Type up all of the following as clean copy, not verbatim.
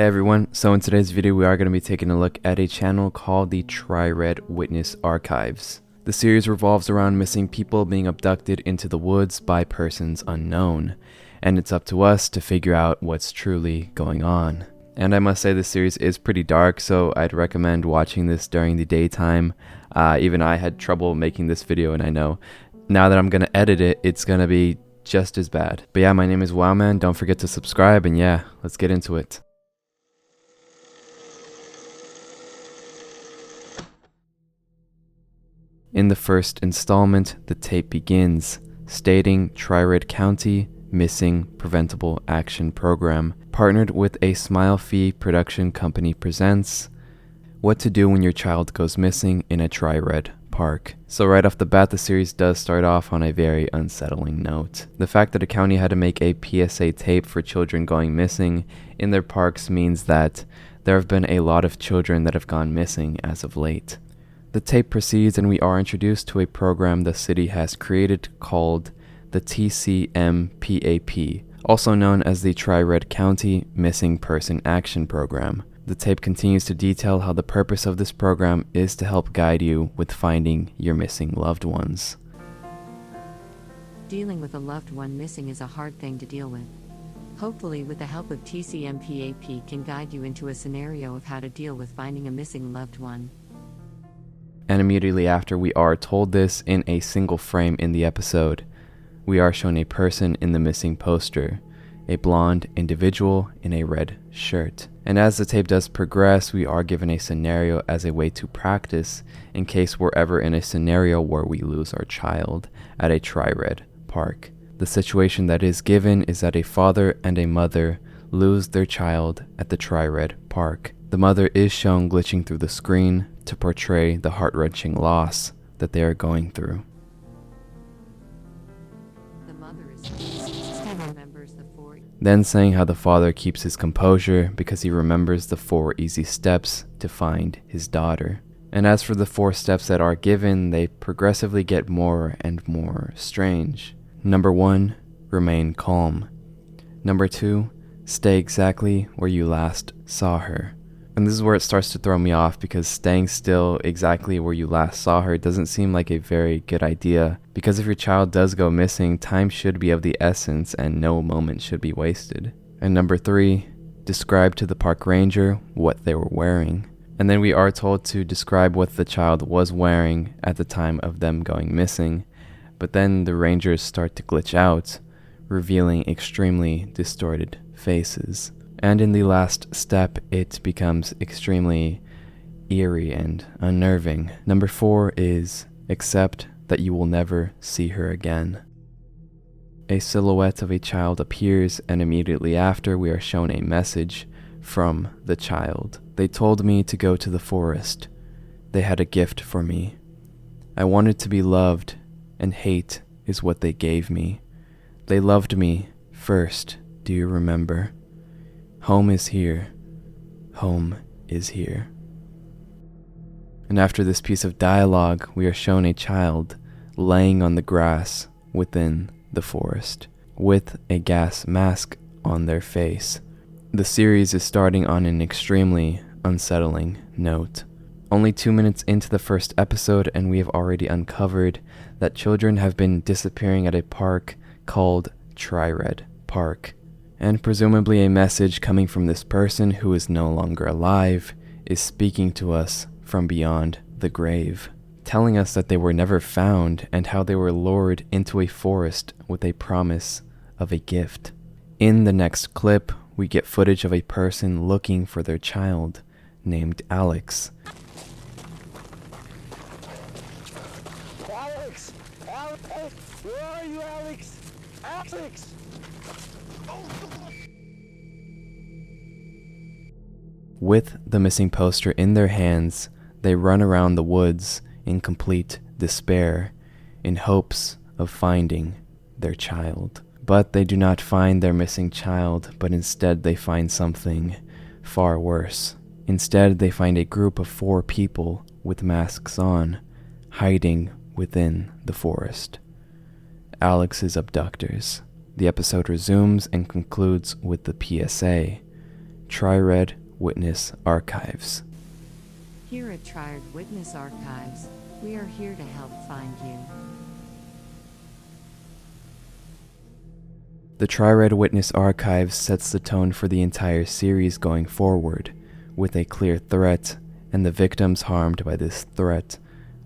Hey everyone, so in today's video we are going to be taking a look at a channel called the TRYRED Archives. The series revolves around missing people being abducted into the woods by persons unknown, and it's up to us to figure out what's truly going on. And I must say this series is pretty dark, so I'd recommend watching this during the daytime. Even I had trouble making this video, and I know now that I'm going to edit it, it's going to be just as bad. But yeah, my name is Wowman, don't forget to subscribe, and yeah, let's get into it. In the first installment, the tape begins, stating TRYRED County Missing Preventable Action Program, partnered with a Smile Fee production company, presents what to do when your child goes missing in a TRYRED park. So right off the bat, the series does start off on a very unsettling note. The fact that a county had to make a PSA tape for children going missing in their parks means that there have been a lot of children that have gone missing as of late. The tape proceeds and we are introduced to a program the city has created called the TCMPAP, also known as the TRYRED County Missing Person Action Program. The tape continues to detail how the purpose of this program is to help guide you with finding your missing loved ones. Dealing with a loved one missing is a hard thing to deal with. Hopefully, with the help of TCMPAP can guide you into a scenario of how to deal with finding a missing loved one. And immediately after we are told this in a single frame in the episode, we are shown a person in the missing poster, a blonde individual in a red shirt. And as the tape does progress, we are given a scenario as a way to practice in case we're ever in a scenario where we lose our child at a TRYRED park. The situation that is given is that a father and a mother lose their child at the TRYRED park. The mother is shown glitching through the screen to portray the heart-wrenching loss that they are going through. The mother remembers the four. Then saying how the father keeps his composure because he remembers the 4 easy steps to find his daughter. And as for the 4 steps that are given, they progressively get more and more strange. Number 1, remain calm. Number 2, stay exactly where you last saw her. And this is where it starts to throw me off, because staying still exactly where you last saw her doesn't seem like a very good idea, because if your child does go missing, time should be of the essence and no moment should be wasted. And number 3, describe to the park ranger what they were wearing. And then we are told to describe what the child was wearing at the time of them going missing, but then the rangers start to glitch out, revealing extremely distorted faces. And in the last step, it becomes extremely eerie and unnerving. Number 4 is accept that you will never see her again. A silhouette of a child appears, and immediately after we are shown a message from the child. They told me to go to the forest. They had a gift for me. I wanted to be loved, and hate is what they gave me. They loved me first, do you remember? Home is here. Home is here. And after this piece of dialogue, we are shown a child laying on the grass within the forest with a gas mask on their face. The series is starting on an extremely unsettling note. Only 2 minutes into the first episode, and we have already uncovered that children have been disappearing at a park called TRYRED Park. And presumably a message coming from this person who is no longer alive is speaking to us from beyond the grave, telling us that they were never found and how they were lured into a forest with a promise of a gift. In the next clip, we get footage of a person looking for their child named Alex. Alex! Alex! Where are you, Alex? Alex! With the missing poster in their hands, they run around the woods in complete despair, in hopes of finding their child. But they do not find their missing child, but instead they find something far worse. Instead, they find a group of 4 people with masks on, hiding within the forest. Alex's abductors. The episode resumes and concludes with the PSA. TRYRED Witness Archives. Here at TRYRED Witness Archives, we are here to help find you. The TRYRED Witness Archives sets the tone for the entire series going forward, with a clear threat, and the victims harmed by this threat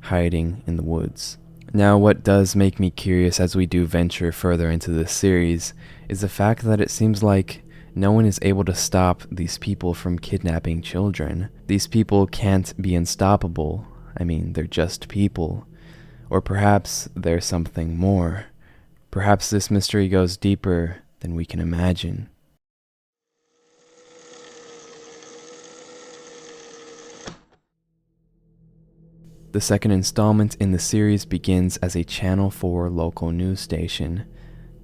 hiding in the woods. Now, what does make me curious as we do venture further into this series is the fact that it seems like no one is able to stop these people from kidnapping children. These people can't be unstoppable. I mean, they're just people. Or perhaps there's something more. Perhaps this mystery goes deeper than we can imagine. The second installment in the series begins as a Channel 4 local news station.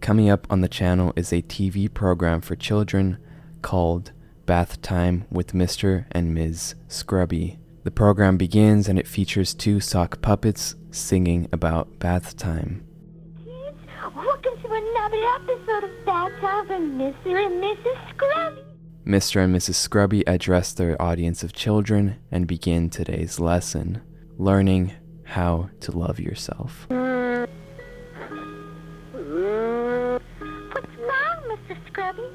Coming up on the channel is a TV program for children called Bath Time with Mr. and Ms. Scrubby. The program begins and it features two sock puppets singing about bath time. Kids, welcome to another episode of Bath Time with Mr. and Mrs. Scrubby. Mr. and Mrs. Scrubby address their audience of children and begin today's lesson, learning how to love yourself. What's wrong, Mr. Scrubby?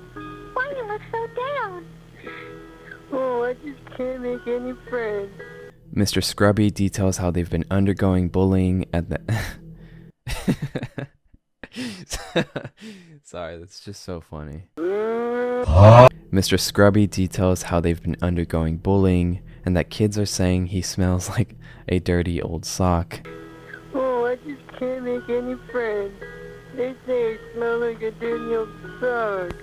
Why you look so down? Oh, I just can't make any friends. Mr. Scrubby details how they've been undergoing bullying at the... Sorry, that's just so funny. Mr. Scrubby details how they've been undergoing bullying and that kids are saying he smells like a dirty old sock. Oh, I just can't make any friends. They say I smell like a dirty old sock.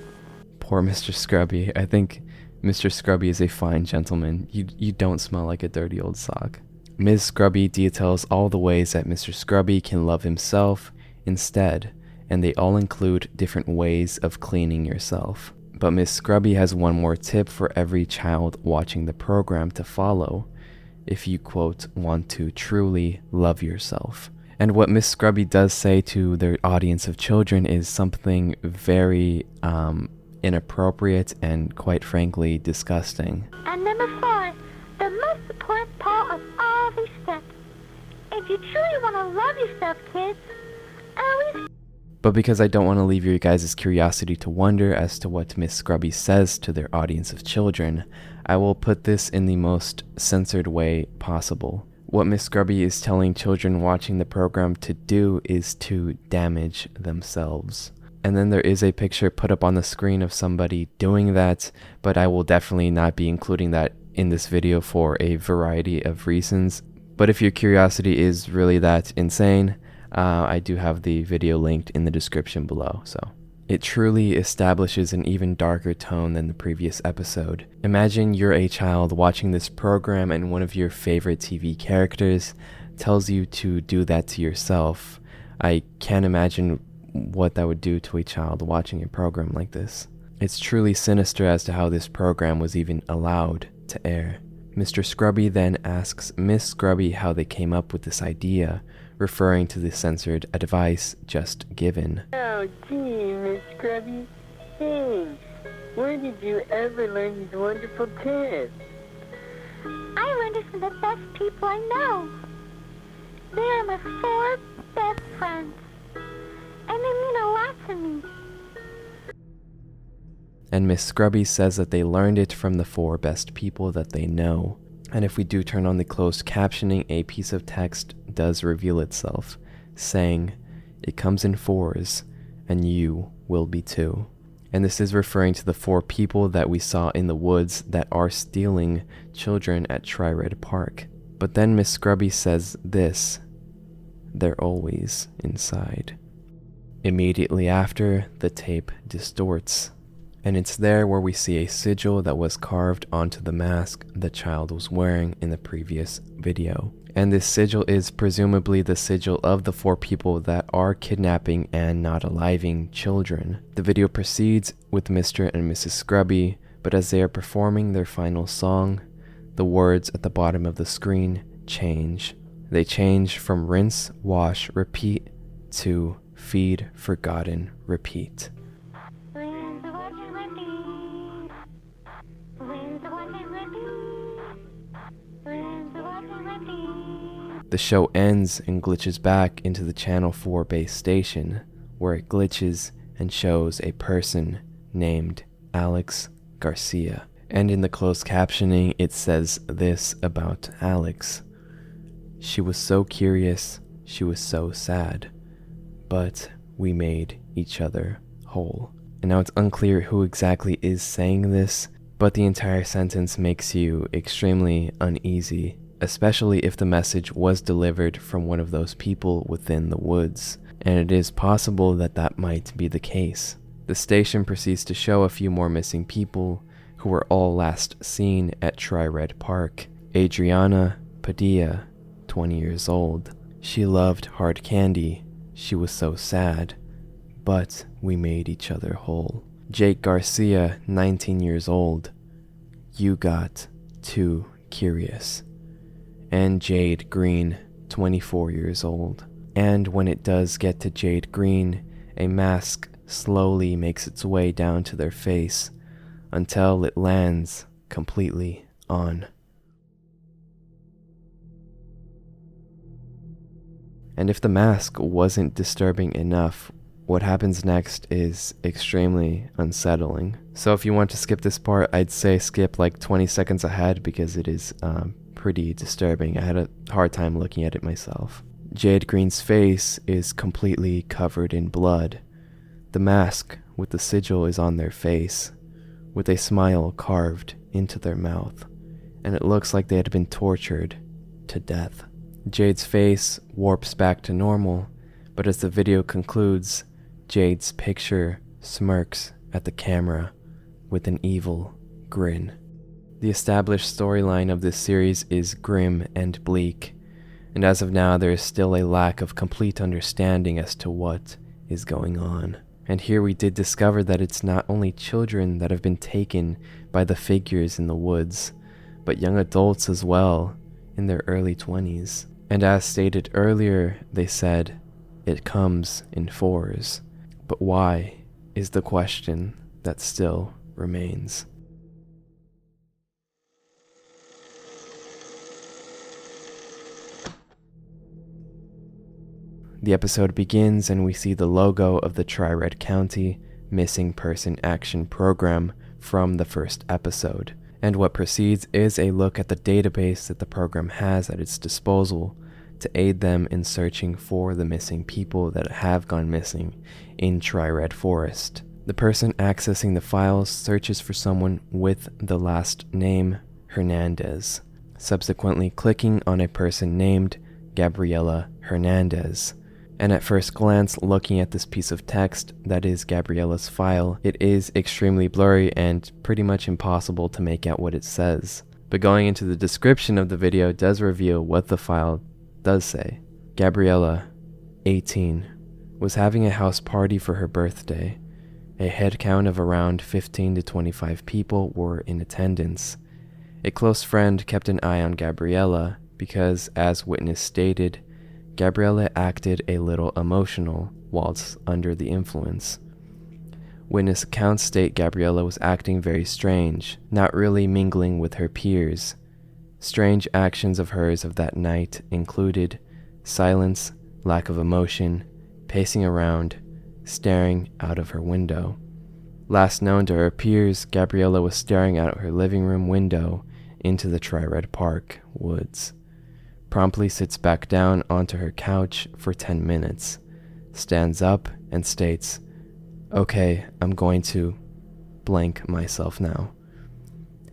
Poor Mr. Scrubby. I think Mr. Scrubby is a fine gentleman. You don't smell like a dirty old sock. Ms. Scrubby details all the ways that Mr. Scrubby can love himself instead, and they all include different ways of cleaning yourself. But Ms. Scrubby has one more tip for every child watching the program to follow, if you, quote, want to truly love yourself. And what Ms. Scrubby does say to their audience of children is something very inappropriate and, quite frankly, disgusting. And number 4, the most important part of all these steps. If you truly want to love yourself, kids, always... But because I don't want to leave your guys' curiosity to wonder as to what Miss Scrubby says to their audience of children, I will put this in the most censored way possible. What Miss Scrubby is telling children watching the program to do is to damage themselves. And then there is a picture put up on the screen of somebody doing that, but I will definitely not be including that in this video for a variety of reasons. But if your curiosity is really that insane, I do have the video linked in the description below, so. It truly establishes an even darker tone than the previous episode. Imagine you're a child watching this program and one of your favorite TV characters tells you to do that to yourself. I can't imagine what that would do to a child watching a program like this. It's truly sinister as to how this program was even allowed to air. Mr. Scrubby then asks Miss Scrubby how they came up with this idea, referring to the censored advice just given. Oh, gee, Miss Scrubby. Thanks. Where did you ever learn these wonderful tips? I learned it from the best people I know. They are my 4 best friends. And they mean a lot to me. And Miss Scrubby says that they learned it from the 4 best people that they know. And if we do turn on the closed captioning, a piece of text does reveal itself, saying, "It comes in 4s, and you will be too." And this is referring to the 4 people that we saw in the woods that are stealing children at TRYRED Park. But then Miss Scrubby says this, "They're always inside." Immediately after, the tape distorts. And it's there where we see a sigil that was carved onto the mask the child was wearing in the previous video. And this sigil is presumably the sigil of the 4 people that are kidnapping and not aliving children. The video proceeds with Mr. and Mrs. Scrubby, but as they are performing their final song, the words at the bottom of the screen change. They change from rinse, wash, repeat to feed, forgotten, repeat. The show ends and glitches back into the Channel 4 base station, where it glitches and shows a person named Alex Garcia. And in the closed captioning, it says this about Alex: "She was so curious, she was so sad, but we made each other whole." And now it's unclear who exactly is saying this, but the entire sentence makes you extremely uneasy, especially if the message was delivered from one of those people within the woods, and it is possible that that might be the case. The station proceeds to show a few more missing people who were all last seen at TRYRED Park. Adriana Padilla, 20 years old. "She loved hard candy. She was so sad, but we made each other whole." Jake Garcia, 19 years old. "You got too curious." And Jade Green, 24 years old. And when it does get to Jade Green, a mask slowly makes its way down to their face until it lands completely on. And if the mask wasn't disturbing enough, what happens next is extremely unsettling. So if you want to skip this part, I'd say skip like 20 seconds ahead because it is pretty disturbing. I had a hard time looking at it myself. Jade Green's face is completely covered in blood. The mask with the sigil is on their face, with a smile carved into their mouth, and it looks like they had been tortured to death. Jade's face warps back to normal, but as the video concludes, Jade's picture smirks at the camera with an evil grin. The established storyline of this series is grim and bleak, and as of now there is still a lack of complete understanding as to what is going on. And here we did discover that it's not only children that have been taken by the figures in the woods, but young adults as well, in their early 20s. And as stated earlier, they said, it comes in fours. But why is the question that still remains. The episode begins and we see the logo of the TRYRED County Missing Person Action Program from the first episode. And what precedes is a look at the database that the program has at its disposal to aid them in searching for the missing people that have gone missing in TRYRED Forest. The person accessing the files searches for someone with the last name Hernandez, subsequently clicking on a person named Gabriela Hernandez. And at first glance, looking at this piece of text that is Gabriela's file, it is extremely blurry and pretty much impossible to make out what it says. But going into the description of the video does reveal what the file does say. Gabriela, 18, was having a house party for her birthday. A head count of around 15 to 25 people were in attendance. A close friend kept an eye on Gabriela because, as witness stated, Gabriela acted a little emotional whilst under the influence. Witness accounts state Gabriela was acting very strange, not really mingling with her peers. Strange actions of hers of that night included silence, lack of emotion, pacing around, staring out of her window. Last known to her peers, Gabriela was staring out her living room window into the TRYRED Park woods. Promptly sits back down onto her couch for 10 minutes, stands up and states, "Okay, I'm going to blank myself now,"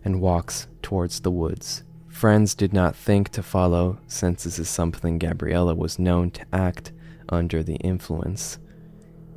and walks towards the woods. Friends did not think to follow since this is something Gabriela was known to act under the influence.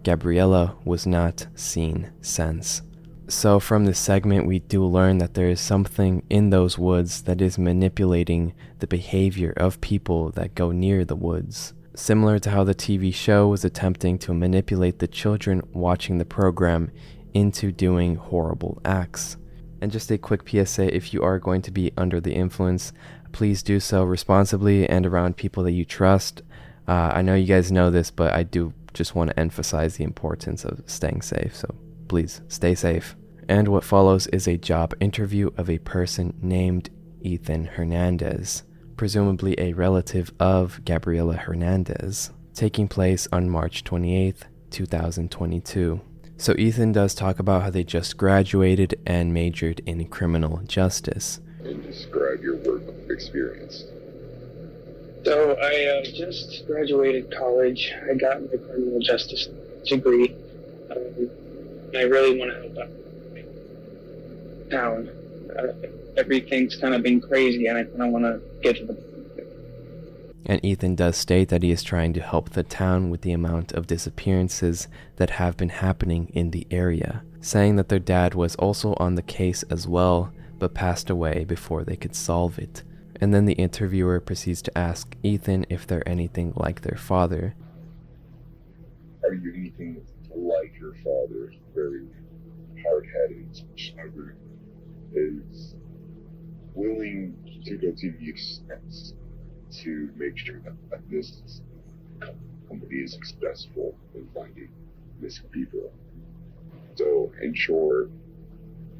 Gabriela was not seen since. So from this segment, we do learn that there is something in those woods that is manipulating the behavior of people that go near the woods. Similar to how the TV show was attempting to manipulate the children watching the program into doing horrible acts. And just a quick PSA, if you are going to be under the influence, please do so responsibly and around people that you trust. I know you guys know this, but I do just want to emphasize the importance of staying safe. So please stay safe And what follows is a job interview of a person named Ethan Hernandez, presumably a relative of Gabriela Hernandez, taking place on March 28th, 2022. So Ethan does talk about how they just graduated and majored in criminal justice. And describe your work experience. So I just graduated college. I got my criminal justice degree. And I really want to help out my town. Everything's kind of been crazy, and I kind of want to get to the point. And Ethan does state that he is trying to help the town with the amount of disappearances that have been happening in the area, saying that their dad was also on the case as well, but passed away before they could solve it. And then the interviewer proceeds to ask Ethan if they're anything like their father. Are you anything like your father? Very hard-headed, stubborn, is willing to go to the extent to make sure that this company is successful in finding missing people. So, in short,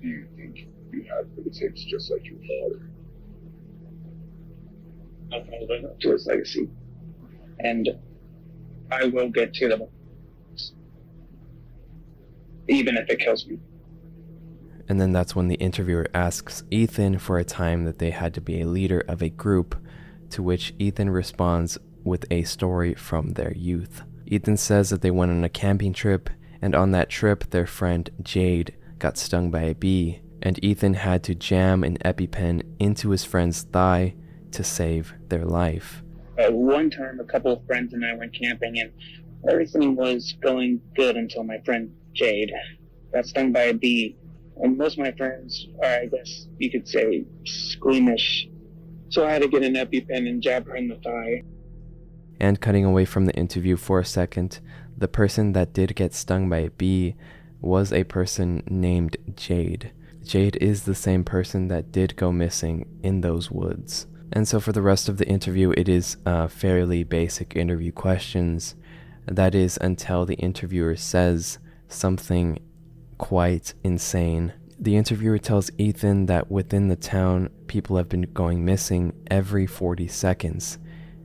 do you think you have what it takes just like your father? I'll follow up to his legacy. And I will get to the even if it kills me. And then that's when the interviewer asks Ethan for a time that they had to be a leader of a group, to which Ethan responds with a story from their youth. Ethan says that they went on a camping trip, and on that trip their friend Jade got stung by a bee, and Ethan had to jam an EpiPen into his friend's thigh to save their life. One time, a couple of friends and I went camping, and everything was going good until my friend Jade got stung by a bee. And most of my friends are, I guess you could say, squeamish. So I had to get an EpiPen and jab her in the thigh. And cutting away from the interview for a second, the person that did get stung by a bee was a person named Jade. Jade is the same person that did go missing in those woods. And so for the rest of the interview, it is fairly basic interview questions. That is until the interviewer says something quite insane. The interviewer tells Ethan that within the town, people have been going missing every 40 seconds,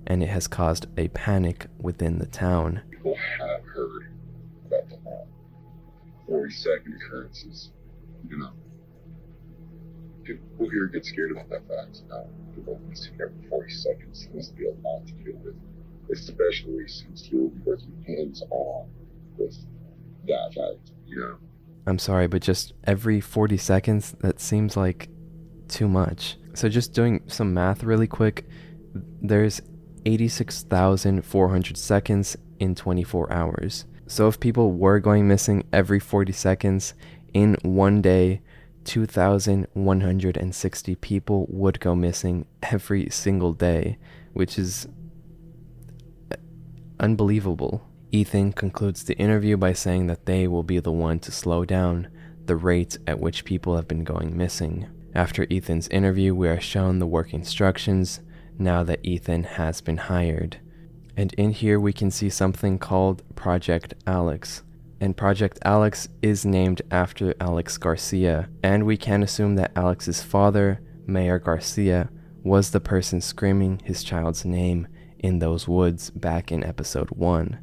and it has caused a panic within the town. People have heard about the 40-second occurrences. You know, people here get scared about that fact. People missing every 40 seconds must be a lot to deal with, especially since you're working hands-on with that fact, you know. I'm sorry, but just every 40 seconds, that seems like too much. So just doing some math really quick, there's 86,400 seconds in 24 hours. So if people were going missing every 40 seconds, in one day, 2,160 people would go missing every single day, which is unbelievable. Ethan concludes the interview by saying that they will be the one to slow down the rate at which people have been going missing. After Ethan's interview, we are shown the work instructions now that Ethan has been hired. And in here we can see something called Project Alex. And Project Alex is named after Alex Garcia, and we can assume that Alex's father, Mayor Garcia, was the person screaming his child's name in those woods back in episode 1.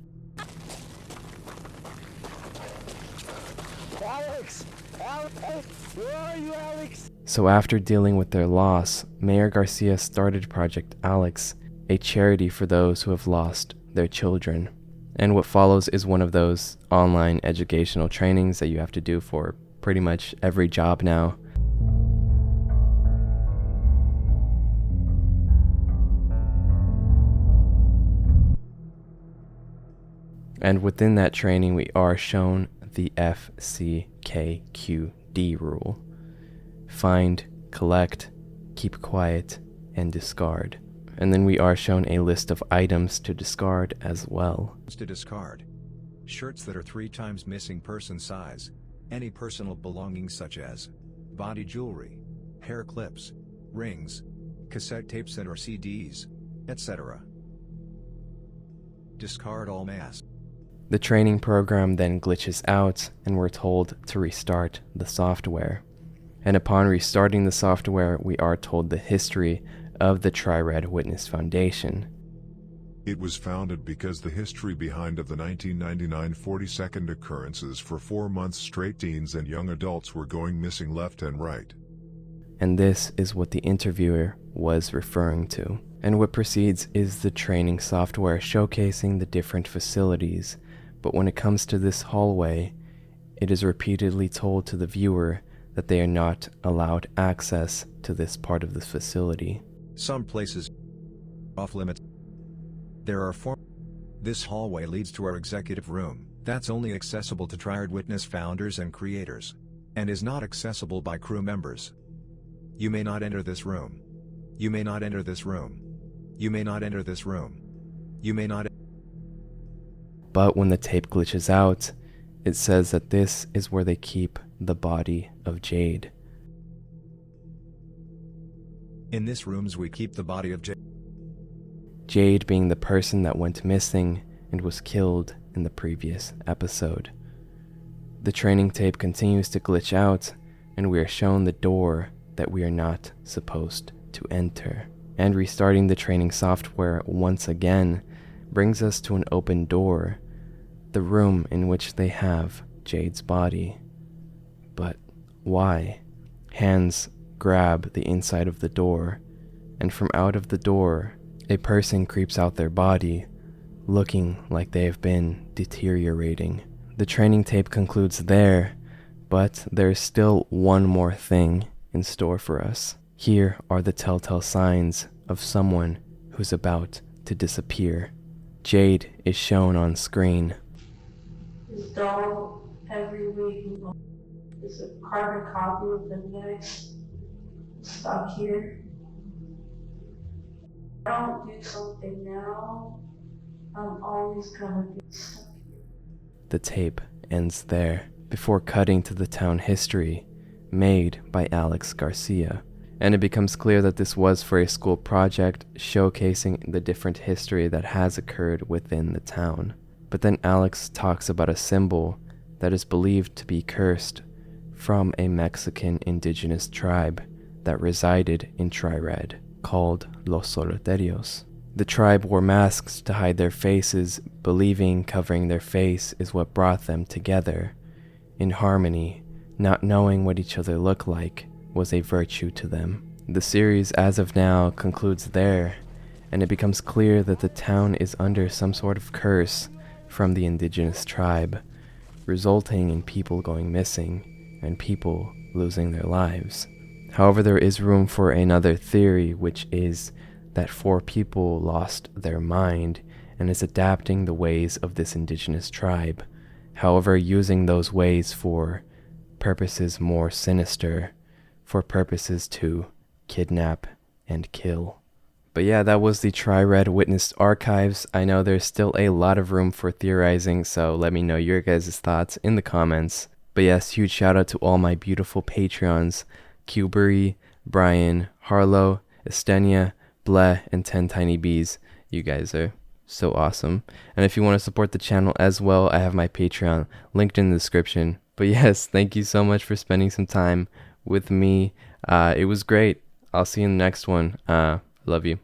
Where are you, Alex? So after dealing with their loss, Mayor Garcia started Project Alex, a charity for those who have lost their children. And what follows is one of those online educational trainings that you have to do for pretty much every job now. And within that training, we are shown the FCKQD rule. Find, collect, keep quiet, and discard. And then we are shown a list of items to discard as well. To discard: shirts that are 3 times missing person size, any personal belongings such as body jewelry, hair clips, rings, cassette tapes and or CDs, etc. Discard all masks. The training program then glitches out and we're told to restart the software. And upon restarting the software, we are told the history of the TRYRED Witness Foundation. It was founded because the history behind of the 1999 42nd occurrences for 4 months straight, teens and young adults were going missing left and right. And this is what the interviewer was referring to. And what precedes is the training software showcasing the different facilities. But when it comes to this hallway, it is repeatedly told to the viewer that they are not allowed access to this part of the facility. Some places off limits. There are 4. This hallway leads to our executive room, that's only accessible to TRYRED Witness founders and creators, and is not accessible by crew members. You may not enter this room. You may not enter this room. You may not enter this room. You may not. But when the tape glitches out, it says that this is where they keep the body of Jade. In this rooms we keep the body of Jade. Jade being the person that went missing and was killed in the previous episode. The training tape continues to glitch out, and we are shown the door that we are not supposed to enter. And restarting the training software once again brings us to an open door, the room in which they have Jade's body. But why? Hands grab the inside of the door, and from out of the door, a person creeps out their body, looking like they have been deteriorating. The training tape concludes there, but there is still one more thing in store for us. Here are the telltale signs of someone who's about to disappear. Jade is shown on screen. His dog every week is a carbon copy of the next. Stop here. If I don't do something now, I'm always gonna be stuck here. The tape ends there, before cutting to the town history made by Alex Garcia. And it becomes clear that this was for a school project showcasing the different history that has occurred within the town. But then Alex talks about a symbol that is believed to be cursed from a Mexican indigenous tribe that resided in TRYRED, called Los Solitarios. The tribe wore masks to hide their faces, believing covering their face is what brought them together. In harmony, not knowing what each other looked like was a virtue to them. The series, as of now, concludes there, and it becomes clear that the town is under some sort of curse from the indigenous tribe, resulting in people going missing and people losing their lives. However, there is room for another theory, which is that 4 people lost their mind and is adapting the ways of this indigenous tribe, however using those ways for purposes more sinister, for purposes to kidnap and kill. But yeah, that was the TRYRED Witness Archives. I know there's still a lot of room for theorizing, so let me know your guys' thoughts in the comments. But yes, huge shout out to all my beautiful Patreons, Cubery, Brian, Harlow, Estenia, Bleh, and 10 Tiny Bees. You guys are so awesome. And if you want to support the channel as well, I have my Patreon linked in the description. But yes, thank you so much for spending some time with me. It was great. I'll see you in the next one. Love you.